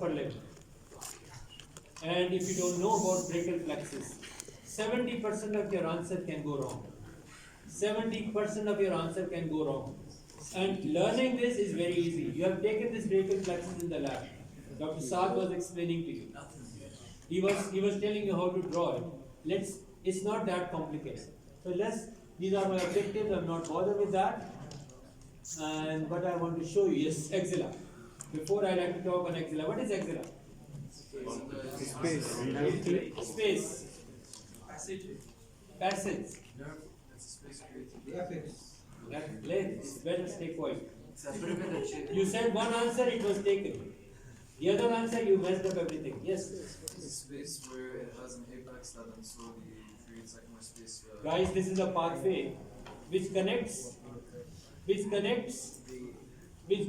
upper limb. And if you don't know about brachial plexus, 70% of your answer can go wrong. 70% of your answer can go wrong. And learning this is very easy. You have taken this brachial plexus in the lab. Dr. Saad was explaining to you. He was telling you how to draw it. It's not that complicated. So these are my objectives. I'm not bothered with that. And what I want to show you is axilla. Before I like to talk on axilla, what is axilla? Space. Passage. Let's better stay quiet. You said one answer, it was taken. The other answer, you messed up everything. Yes? Space where it has an apex that then slowly creates like more space. Guys, this is a pathway which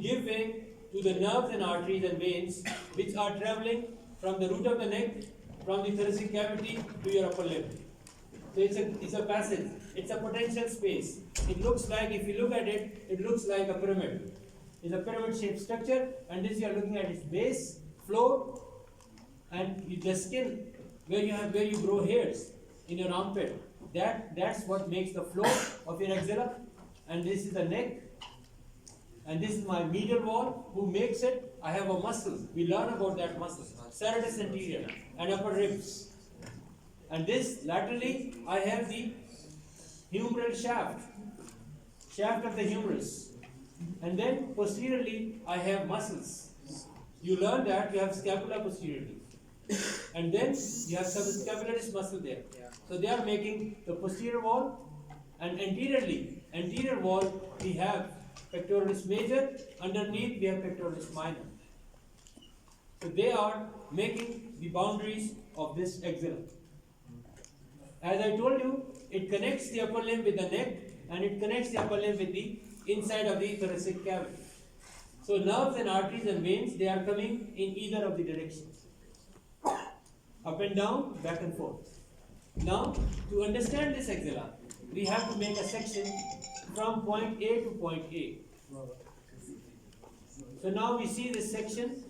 give way to the nerves and arteries and veins which are traveling from the root of the neck, from the thoracic cavity to your upper limb. So it's a passage. It's a potential space. It looks like, if you look at it, it looks like a pyramid. It's a pyramid-shaped structure, and this you are looking at its base, floor, and the skin where you grow hairs in your armpit. That's what makes the floor of your axilla. And this is the neck, and this is my medial wall. Who makes it? I have a muscle. We learn about that muscle. Serratus anterior and upper ribs. And this laterally, I have the humeral shaft of the humerus. And then posteriorly, I have muscles. You learn that you have scapula posteriorly. And then you have subscapularis muscle there. So they are making the posterior wall, and anterior wall, we have pectoralis major, underneath we have pectoralis minor. So they are making the boundaries of this axilla. As I told you, it connects the upper limb with the neck, and it connects the upper limb with the inside of the thoracic cavity. So nerves and arteries and veins, they are coming in either of the directions. Up and down, back and forth. Now, to understand this axilla, we have to make a section from point A to point A. So now we see this section.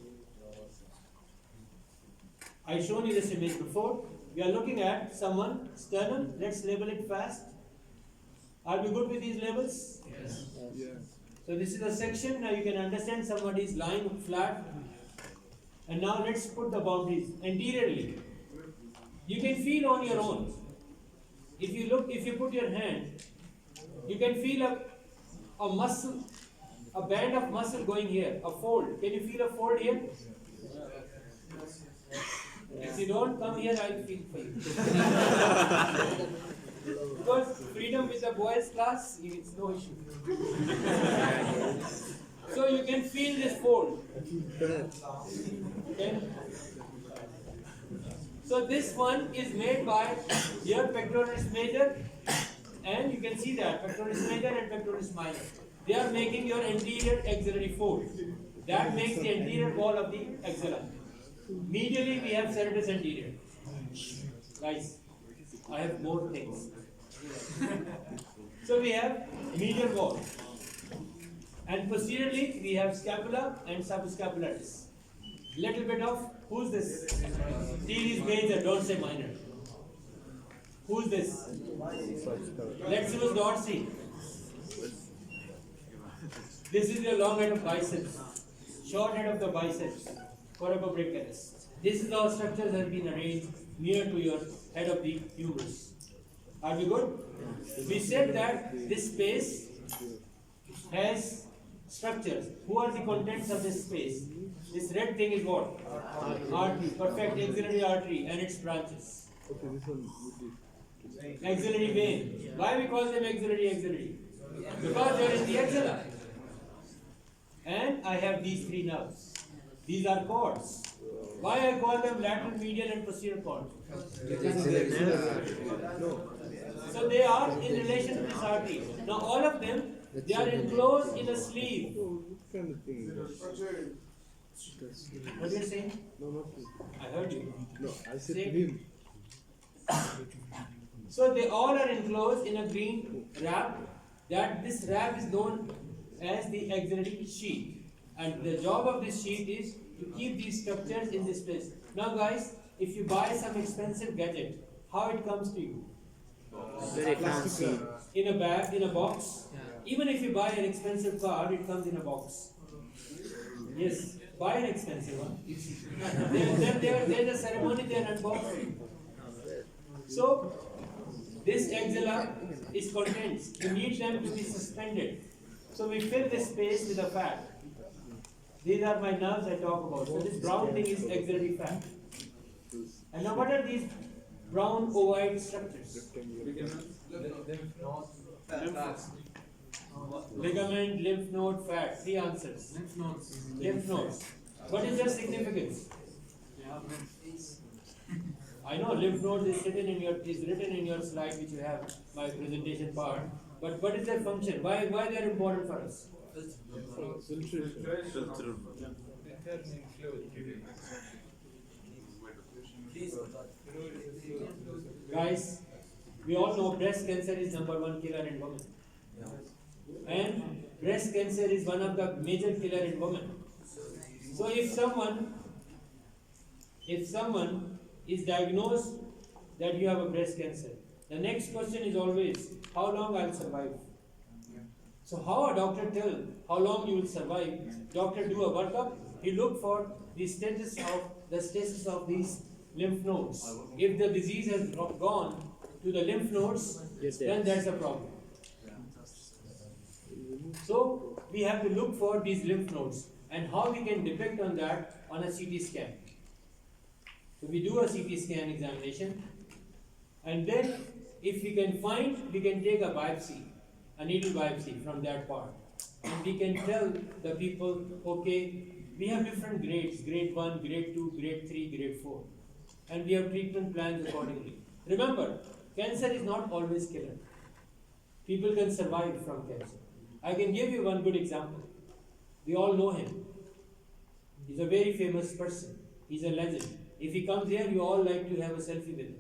I shown you this image before. We are looking at someone, sternum. Let's label it fast. Are we good with these labels? Yes. So this is a section. Now you can understand somebody is lying flat. And now let's put the boundaries anteriorly. You can feel on your own. If you put your hand, you can feel a muscle, a band of muscle going here, a fold. Can you feel a fold here? If you don't come here, I'll feel for you. Because freedom with the boys class, it's no issue. So you can feel this fold. Okay? So this one is made by your pectoralis major, and you can see that pectoralis major and pectoralis minor. They are making your anterior axillary fold. That makes the anterior wall of the axilla. Medially we have serratus anterior. Guys, I have more things. So we have medial wall. And posteriorly we have scapula and subscapularis. Little bit of, who's this? T is major, don't say minor. Who's this? Let's use dorsal. This is your long head of biceps, short head of the biceps, coracobrachialis. This is how structures have been arranged near to your head of the humerus. Are we good? We said that this space has structures. Who are the contents of this space? This red thing is what? Artery, perfect axillary artery and its branches. Axillary vein. Why we call them axillary? Because they are in the axilla. And I have these three nerves. These are cords. Why I call them lateral, medial and posterior cords? So they are in relation to this artery. Now all of them, they are enclosed in a sleeve. What are you saying? No, nothing. I heard you. No, I said Say- him. So they all are enclosed in a green wrap. This wrap is known as the axillary sheath. And the job of this sheet is to keep these structures in this place. Now guys, if you buy some expensive gadget, how it comes to you? Very fancy. In a bag, in a box. Even if you buy an expensive car, it comes in a box. Yes, buy an expensive one. Then there's a ceremony, they unbox it. So, this axilla is contents. You need them to be suspended. So we fill this space with a fat. These are my nerves I talk about. So this brown thing is axillary fat. And now what are these brown ovoid structures? Ligament, lymph node, fat. Three answers. Lymph nodes. Lymph nodes. What is their significance? I know lymph nodes is written in your slide which you have, my presentation part. But what is their function? Why they are important for us? Guys, we all know breast cancer is #1 killer in women. And breast cancer is one of the major killer in women. So if someone is diagnosed that you have a breast cancer, the next question is always, how long I'll survive? So how a doctor tell how long you will survive? Doctor do a workup, he look for the status of these lymph nodes. If the disease has gone to the lymph nodes, then that's a problem. So we have to look for these lymph nodes and how we can depict on that on a CT scan. So we do a CT scan examination, and then if we can find, we can take a biopsy, a needle biopsy from that part, and we can tell the people, okay, we have different grades, grade 1, grade 2, grade 3, grade 4, and we have treatment plans accordingly. Remember, cancer is not always killer. People can survive from cancer. I can give you one good example. We all know him. He's a very famous person. He's a legend. If he comes here, you all like to have a selfie with him.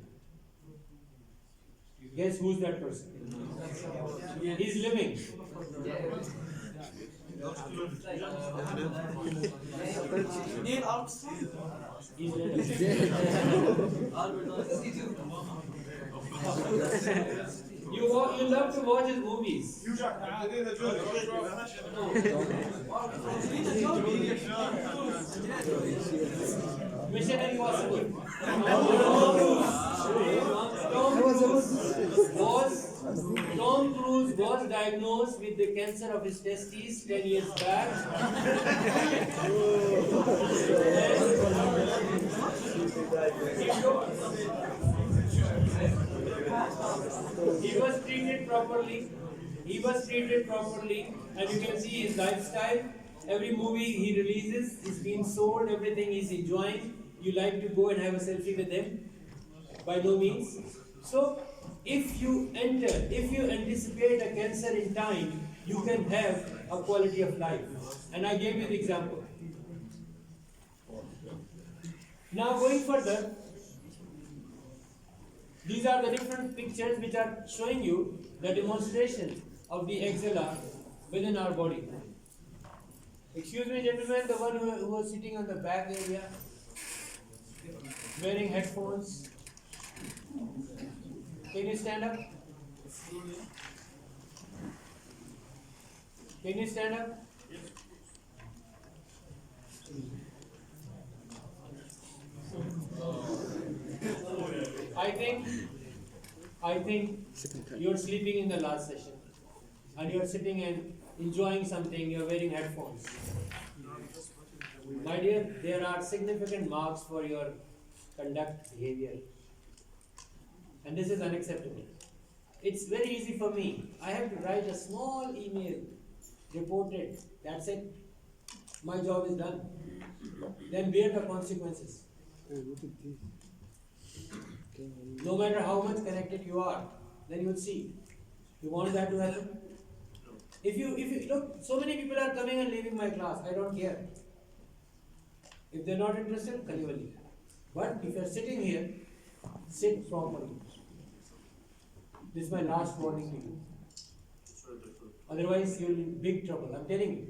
Guess who's that person? He's living. Neil Armstrong. He's living. You love to watch his movies. Mission Impossible. Tom Cruise was diagnosed with the cancer of his testes 10 years back. He was treated properly. And you can see his lifestyle. Every movie he releases is being sold, everything he's enjoying. You like to go and have a selfie with him? By no means. So, if you anticipate a cancer in time, you can have a quality of life. And I gave you the example. Now going further, these are the different pictures which are showing you the demonstration of the axilla within our body. Excuse me, gentlemen, the one who was sitting on the back area, wearing headphones. Can you stand up? Can you stand up? I think you're sleeping in the last session, and you're sitting and enjoying something, you're wearing headphones. My dear, there are significant marks for your conduct behavior, and this is unacceptable. It's very easy for me. I have to write a small email, reported, that's it. My job is done. Then bear the consequences. No matter how much connected you are, then you will see. You want that to happen? If you look, so many people are coming and leaving my class. I don't care. If they're not interested, kali wali. But if you're sitting here, sit properly. This is my last warning to you. Otherwise, you'll be in big trouble. I'm telling you.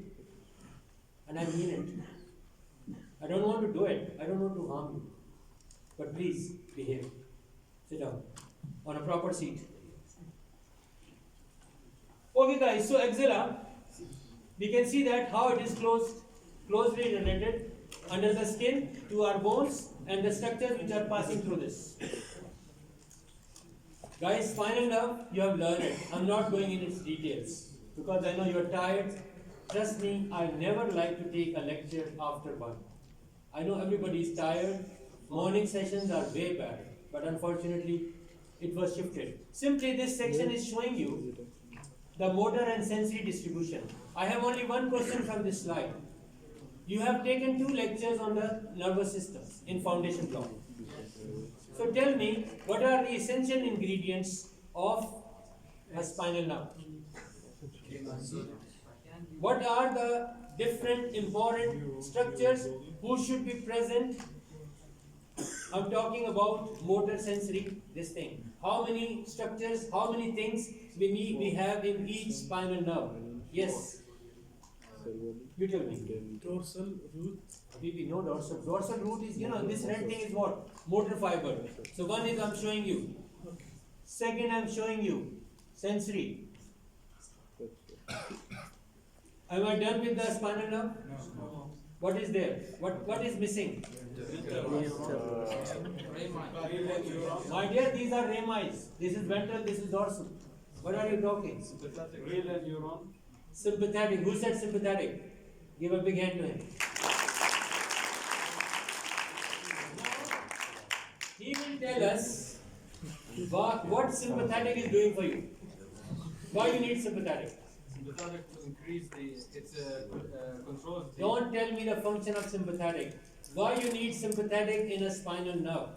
and I mean it. I don't want to do it. I don't want to harm you. But please behave. Sit down on a proper seat. Okay, guys. So axilla, we can see that how it is closely related under the skin to our bones and the structures which are passing through this. Guys, spinal nerve, you have learned it. I'm not going in its details because I know you're tired. Trust me, I never like to take a lecture after one. I know everybody is tired. Morning sessions are way better, but unfortunately, it was shifted. Simply, this section is showing you the motor and sensory distribution. I have only one question from this slide. You have taken 2 lectures on the nervous system in foundation block. So tell me, what are the essential ingredients of a spinal nerve? What are the different important structures who should be present? I'm talking about motor sensory, this thing. How many structures, how many things we have in each spinal nerve? Yes. You tell me. Dorsal root. We know dorsal. Dorsal root is, this red thing is what? Motor fiber. So one is I'm showing you. Second I'm showing you. Sensory. Am I done with the spinal nerve? No. What is there? What is missing? My dear, these are rami's. This is ventral, this is dorsal. What are you talking? Real and neuron. Sympathetic. Who said sympathetic? Give a big hand to him. He will tell us what sympathetic is doing for you. Why you need sympathetic? Sympathetic to increase controls. Don't tell me the function of sympathetic. Why you need sympathetic in a spinal nerve?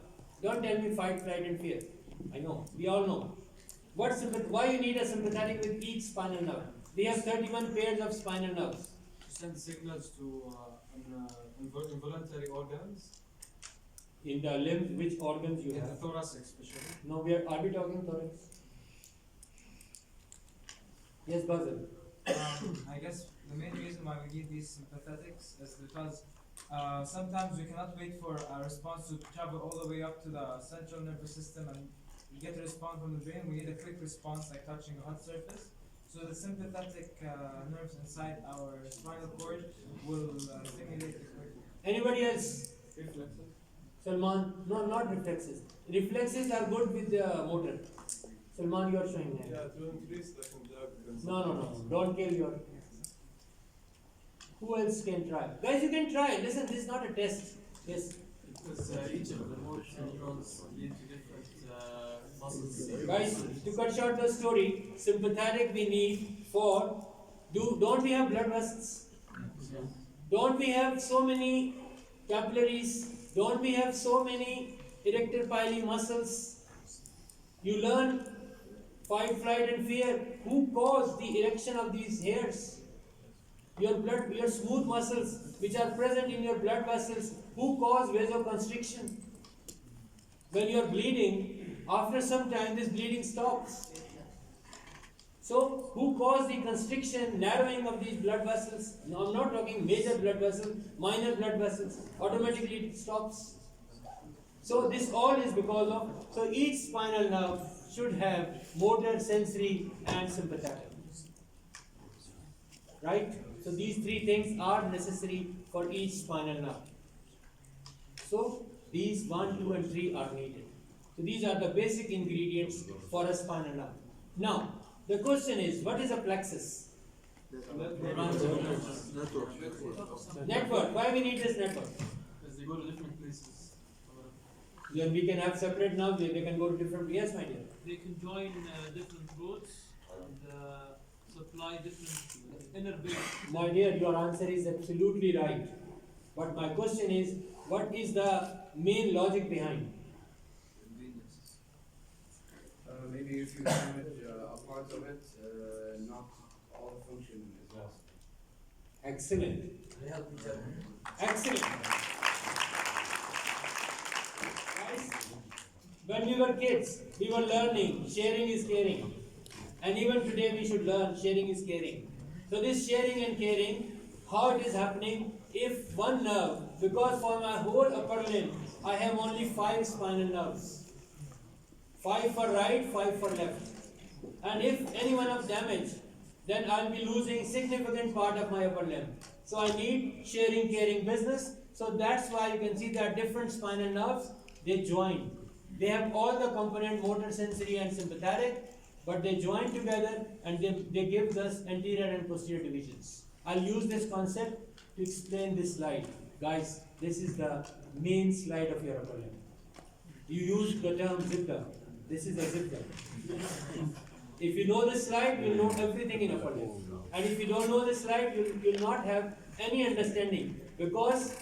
Don't tell me fight, flight, and fear. I know. We all know. Why you need a sympathetic with each spinal nerve? We have 31 pairs of spinal nerves. To send signals to involuntary organs. In the limbs, which organs you In the have? thoracic especially. No, are we talking thorax? Yes, Basil. I guess the main reason why we need these sympathetics is because sometimes we cannot wait for a response to travel all the way up to the central nervous system and get a response from the brain. We need a quick response like touching a hot surface. So the sympathetic nerves inside our spinal cord will stimulate it quickly. Anybody else? Reflexes. Salman? No, not reflexes. Reflexes are good with the motor. Salman, you are showing Yeah, that. to increase the conduct. No. Don't kill your. Who else can try? Guys, you can try. Listen, this is not a test. Yes. Because each of the motor neurons lead to different muscles. Guys, to cut short the story, sympathetic we need for. Don't we have blood vessels? Don't we have so many capillaries? Don't we have so many erector pili muscles? You learn fight, flight, and fear. Who caused the erection of these hairs? Your smooth muscles, which are present in your blood vessels. Who cause vasoconstriction? When you are bleeding, after some time, this bleeding stops. So, who caused the constriction, narrowing of these blood vessels? No, I'm not talking major blood vessels, minor blood vessels. Automatically it stops. So, this all is because of. So, each spinal nerve should have motor, sensory, and sympathetic. Right? So, these 3 things are necessary for each spinal nerve. So, these 1, 2, and 3 are needed. So, these are the basic ingredients for a spinal nerve. Now, the question is, what is a plexus? Network. Why we need this network? Because they go to different places. Then we can have separate nerves. They can go to different. Yes, my dear. They can join different roads and supply different inner base. My dear, your answer is absolutely right. But my question is, what is the main logic behind? Maybe if you damage a part of it, not all the function is lost. Excellent. They help each other. Excellent. Guys, when we were kids, we were learning sharing is caring. And even today we should learn sharing is caring. So this sharing and caring how it is happening if one nerve, because for my whole upper limb, I have only 5 spinal nerves. 5 for right, 5 for left. And if any one of damaged, then I'll be losing significant part of my upper limb. So I need sharing, caring business. So that's why you can see there are different spinal nerves, they join. They have all the component motor, sensory and sympathetic, but they join together and they give us anterior and posterior divisions. I'll use this concept to explain this slide. Guys, this is the main slide of your upper limb. You use the term zipper. This is a zipper. If you know this slide, you'll know everything in upper limb. And if you don't know this slide, you'll not have any understanding. Because,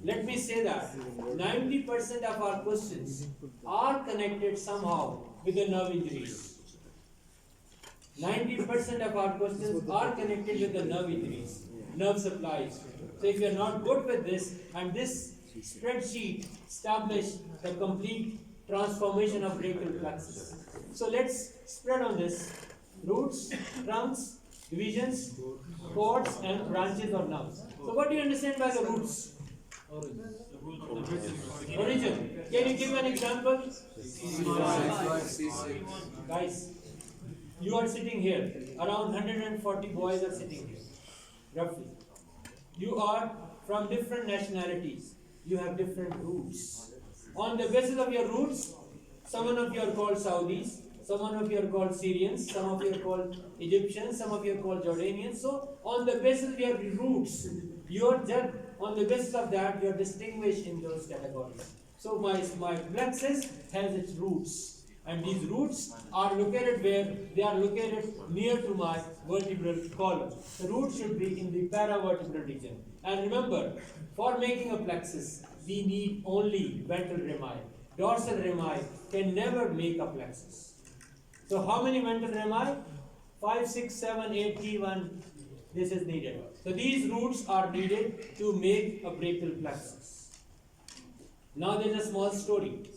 let me say that 90% of our questions are connected somehow with the nerve injuries. 90% of our questions are connected with the nerve injuries, nerve supplies. So if you are not good with this, and this spreadsheet established the complete transformation of brachial plexus. So let's spread on this. Roots, trunks, divisions, cords and branches or nerves. So what do you understand by the roots? Origin. Can you give an example? Guys, you are sitting here. Around 140 boys are sitting here, roughly. You are from different nationalities. You have different roots. On the basis of your roots, some of you are called Saudis, some of you are called Syrians, some of you are called Egyptians, some of you are called Jordanians. So, on the basis of your roots, on the basis of that, you are distinguished in those categories. So, my plexus has its roots, and these roots are located where? They are located near to my vertebral column. The root should be in the paravertebral region. And remember, for making a plexus, we need only ventral rami. Dorsal rami can never make a plexus. So how many ventral rami? 5, 6, 7, 8, T1. This is needed. So these roots are needed to make a brachial plexus. Now there is a small story.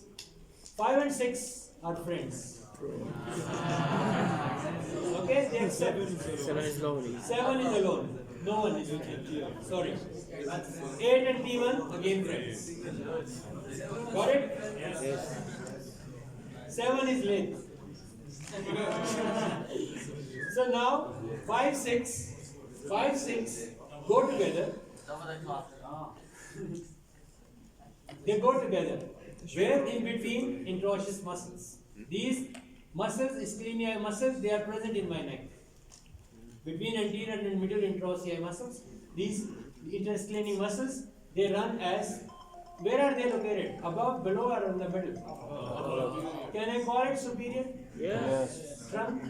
5 and 6 are friends. Okay, they accept. 7 is lonely. 7 is alone. No one is with him. Sorry. 8 and T1 again friends. Got it? Yes. 7 is late. So now 5, 6 go together. They go together. Where in between interosseous muscles. These muscles, spleniae muscles, they are present in my neck. Between anterior and middle interossei muscles, these interscleral muscles, they run as, where are they located? Above, below, or in the middle? Can I call it superior? Yes. Trunk?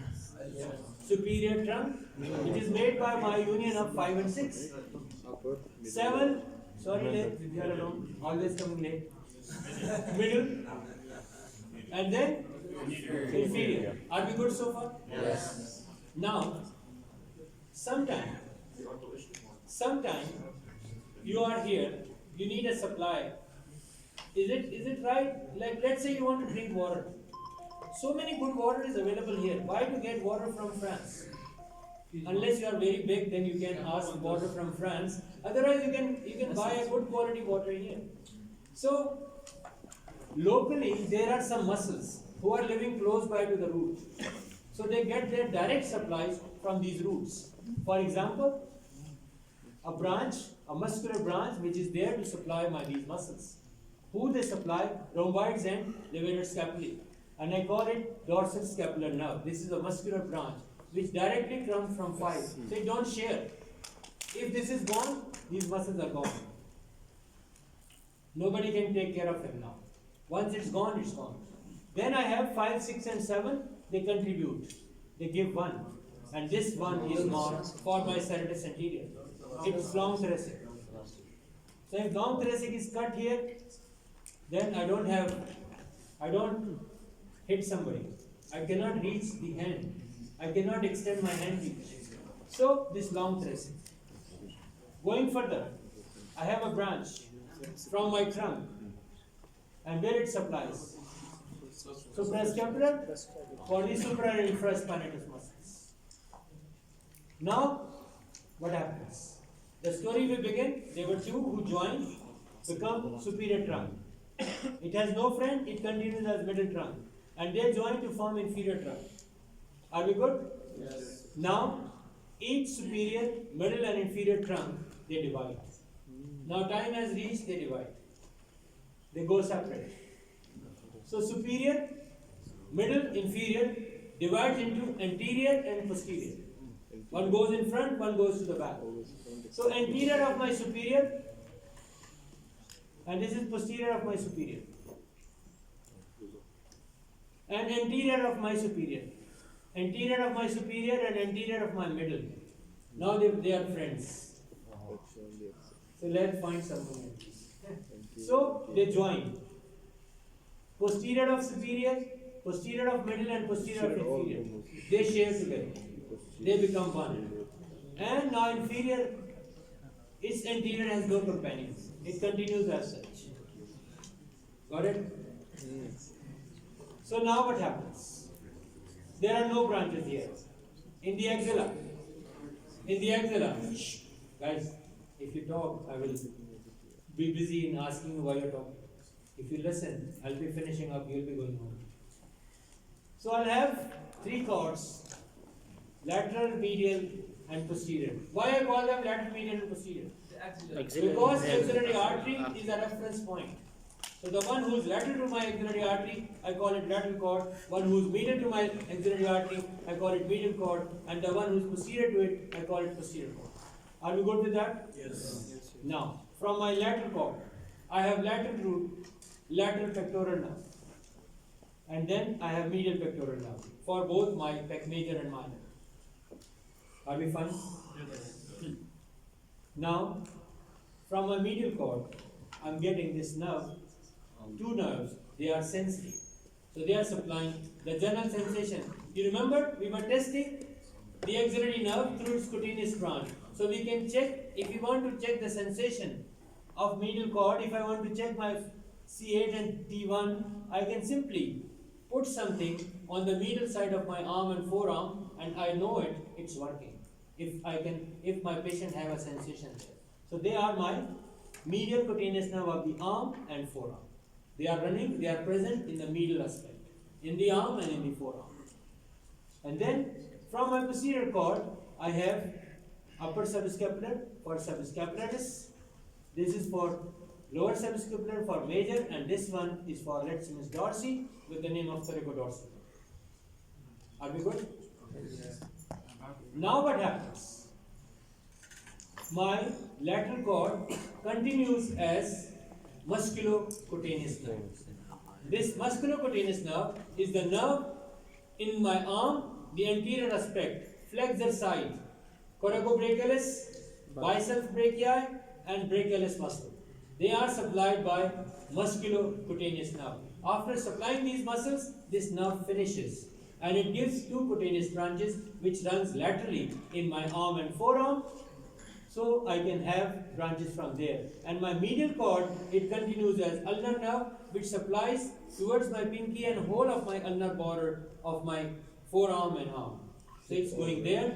Superior trunk, which is made by my union of 5 and 6. 7, sorry late, you are alone, always coming late. Middle, and then inferior. Are we good so far? Yes. Now, sometime you are here, you need a supply. Is it right? Like, let's say you want to drink water. So many good water is available here. Why to get water from France? Unless you are very big, then you can ask water from France. Otherwise, you can buy a good quality water here. So, locally, there are some muscles who are living close by to the root. So they get their direct supplies from these roots. For example, a branch, a muscular branch, which is there to supply these muscles. Who they supply? Rhomboids and levator scapulae. And I call it dorsal scapular nerve. This is a muscular branch which directly comes from 5. They don't share. If this is gone, these muscles are gone. Nobody can take care of him now. Once it's gone, it's gone. Then I have 5, 6 and 7. They contribute. They give 1. And this one is more for my serratus anterior. It's long thoracic. So if long thoracic is cut here, then I don't hit somebody. I cannot reach the hand. I cannot extend my hand reach. So this long thoracic. Going further, I have a branch from my trunk. And where it supplies? Suprascapular for the supra and infraspinatus muscles. Now, what happens? The story will begin. There were two who joined, become superior trunk. It has no friend, it continues as middle trunk. And they join to form inferior trunk. Are we good? Yes. Now, each superior, middle and inferior trunk, they divide. Now time has reached, they divide. They go separate. So superior, middle, inferior divides into anterior and posterior. One goes in front, one goes to the back. So anterior of my superior, and this is posterior of my superior. And anterior of my superior. Anterior of my superior and anterior of my middle. Now they are friends. So let's find something like this. So they join. Posterior of superior, posterior of middle and posterior of inferior. They share together. They become one. And now inferior, its anterior has no companions. It continues as such. Got it? So now what happens? There are no branches here. In the axilla. In the axilla. Shh. Guys, if you talk, I will be busy in asking you why you're talking. If you listen, I'll be finishing up, you'll be going home. So I'll have three chords, lateral, medial, and posterior. Why I call them lateral, medial, and posterior? Because the axillary artery is a reference point. So the one who is lateral to my axillary artery, I call it lateral cord. One who is medial to my axillary artery, I call it medial cord. And the one who is posterior to it, I call it posterior cord. Are we good with that? Yes. Now, from my lateral cord, I have lateral root, lateral pectoral nerve. And then I have medial pectoral nerve for both my major and minor. Are we fine? Now, from my medial cord, I'm getting this nerve, two nerves, they are sensitive. So they are supplying the general sensation. You remember, we were testing the axillary nerve through its cutaneous branch. So we can check, if we want to check the sensation of medial cord, if I want to check my C8 and T1, I can simply put something on the medial side of my arm and forearm, and I know it's working. If my patient have a sensation there. So they are my medial cutaneous nerve of the arm and forearm. They are running, they are present in the medial aspect, in the arm and in the forearm. And then from my posterior cord, I have upper subscapular for subscapularis. This is for lower subscapular for major, and this one is for latissimus dorsi with the name of thoracodorsal. Are we good? Now what happens? My lateral cord continues as musculocutaneous nerve. This musculocutaneous nerve is the nerve in my arm, the anterior aspect, flexor side, coracobrachialis, biceps brachii, and brachialis muscle. They are supplied by musculocutaneous nerve. After supplying these muscles, this nerve finishes, and it gives two cutaneous branches which runs laterally in my arm and forearm. So I can have branches from there. And my medial cord, it continues as ulnar nerve, which supplies towards my pinky and whole of my ulnar border of my forearm and arm. So it's going there.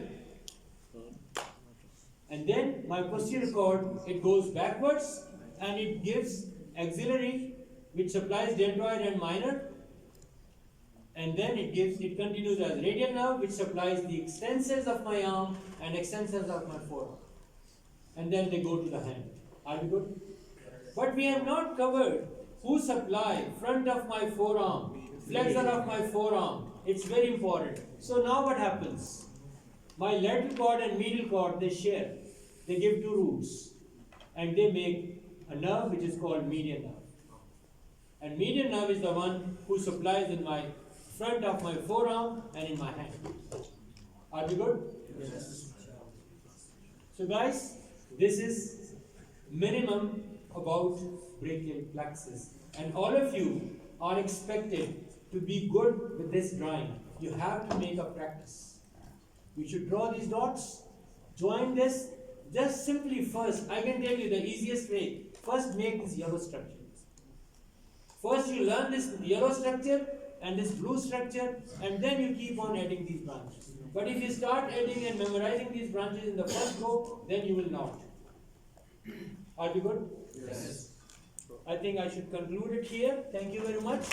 And then my posterior cord, it goes backwards and it gives axillary, which supplies deltoid and minor. And then it continues as radial nerve, which supplies the extensors of my arm and extensors of my forearm. And then they go to the hand. Are we good? But we have not covered who supply front of my forearm, flexor of my forearm. It's very important. So now what happens? My lateral cord and medial cord, they share. They give two roots. And they make a nerve which is called median nerve. And median nerve is the one who supplies in my front of my forearm and in my hand. Are we good? Yes. So guys, this is minimum about brachial plexus. And all of you are expected to be good with this drawing. You have to make a practice. You should draw these dots, join this, just simply first, I can tell you the easiest way, first make this yellow structure. First you learn this yellow structure and this blue structure, and then you keep on adding these branches. But if you start adding and memorizing these branches in the first go, then you will not. Are we good? Yes. I think I should conclude it here. Thank you very much.